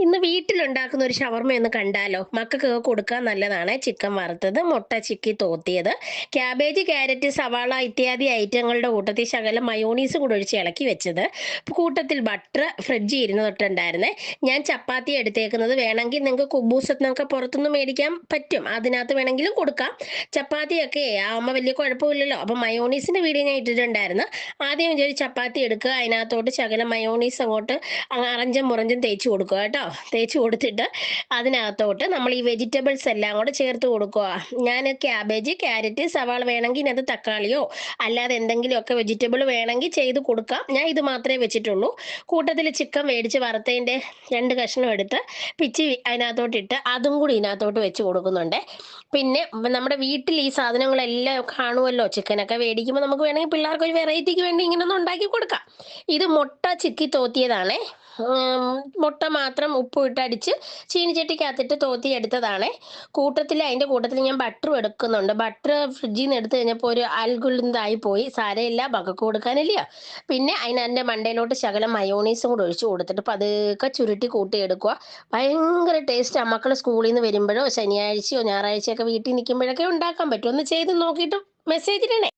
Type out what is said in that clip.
ഇന്ന് വീട്ടിലുണ്ടാക്കുന്ന ഒരു ഷവർമ്മ ഒന്ന് കണ്ടാലോ? മക്കൾക്കൊക്കെ കൊടുക്കാൻ നല്ലതാണ്. ചിക്കൻ വറുത്തത്, മുട്ട ചിക്കി തോത്തിയത്, ക്യാബേജ്, ക്യാരറ്റ്, സവാള ഇത്യാദി ഐറ്റങ്ങളുടെ കൂട്ടത്തിൽ ശകലം മയോണീസ് കൂടെ ഒഴിച്ച് ഇളക്കി വെച്ചത്. കൂട്ടത്തിൽ ബട്ടർ ഫ്രിഡ്ജിൽ ഇരുന്നിട്ടുണ്ടായിരുന്നേ. ഞാൻ ചപ്പാത്തി എടുത്തേക്കുന്നത്. വേണമെങ്കിൽ നിങ്ങൾക്ക് കുബൂസത്തിനൊക്കെ പുറത്തുനിന്ന് മേടിക്കാൻ പറ്റും. അതിനകത്ത് വേണമെങ്കിലും കൊടുക്കാം. ചപ്പാത്തിയൊക്കെ ആകുമ്പോൾ വലിയ കുഴപ്പമില്ലല്ലോ. അപ്പം മയോണീസിന്റെ വീഡിയോ ഞാൻ ഇട്ടിട്ടുണ്ടായിരുന്നു. ആദ്യം ഒരു ചപ്പാത്തി എടുക്കുക, അതിനകത്തോട്ട് ശകലം മയോണീസ് അങ്ങോട്ട് അറഞ്ചും മുറഞ്ചും തേച്ച് കൊടുക്കുക കേട്ടോ. തേച്ച് കൊടുത്തിട്ട് അതിനകത്തോട്ട് നമ്മൾ ഈ വെജിറ്റബിൾസ് എല്ലാം കൂടെ ചേർത്ത് കൊടുക്കുക. ഞാൻ ക്യാബേജ്, ക്യാരറ്റ്, സവാള വേണമെങ്കിൽ ഇതിനകത്ത് തക്കാളിയോ അല്ലാതെ എന്തെങ്കിലുമൊക്കെ വെജിറ്റബിൾ വേണമെങ്കിൽ ചെയ്ത് കൊടുക്കാം. ഞാൻ ഇത് മാത്രമേ വെച്ചിട്ടുള്ളൂ. കൂട്ടത്തിൽ ചിക്കൻ മേടിച്ച് വറുത്തതിൻ്റെ 2 കഷ്ണം എടുത്ത് പിച്ചി അതിനകത്തോട്ട് ഇട്ട് അതും കൂടി ഇതിനകത്തോട്ട് വെച്ച് കൊടുക്കുന്നുണ്ട്. പിന്നെ നമ്മുടെ വീട്ടിൽ ഈ സാധനങ്ങളെല്ലാം കാണുമല്ലോ. ചിക്കനൊക്കെ മേടിക്കുമ്പോൾ നമുക്ക് വേണമെങ്കിൽ പിള്ളേർക്ക് ഒരു വെറൈറ്റിക്ക് വേണ്ടി ഇങ്ങനെ ഒന്ന് ഉണ്ടാക്കി കൊടുക്കാം. ഇത് മുട്ട ചിക്കി തോത്തിയതാണേ. മുട്ട മാത്രം ഉപ്പും ഇട്ടടിച്ച് ചീനിച്ചട്ടിക്കകത്തിട്ട് തോത്തി എടുത്തതാണേ. അതിൻ്റെ കൂട്ടത്തിൽ ഞാൻ ബട്ടറും എടുക്കുന്നുണ്ട്. ബട്ടർ ഫ്രിഡ്ജിൽ നിന്ന് എടുത്തു കഴിഞ്ഞപ്പോൾ ഒരു അൽഗുലിന്തായി പോയി. സാരമില്ല, മക്കൾക്ക് കൊടുക്കാനില്ലയോ. പിന്നെ അതിൻ്റെ മണ്ടയിലോട്ട് ശകലം മയോണീസും കൂടെ ഒഴിച്ച് കൊടുത്തിട്ട് പതുക്കെ ചുരുട്ടി കൂട്ടിയെടുക്കുക. ഭയങ്കര ടേസ്റ്റാണ്. മക്കൾ സ്കൂളിൽ നിന്ന് വരുമ്പോഴോ ശനിയാഴ്ചയോ ഞായറാഴ്ചയൊക്കെ വീട്ടിൽ നിൽക്കുമ്പോഴൊക്കെ ഉണ്ടാക്കാൻ പറ്റും. ഒന്ന് ചെയ്ത് നോക്കിയിട്ട് മെസ്സേജ് ഇടണേ.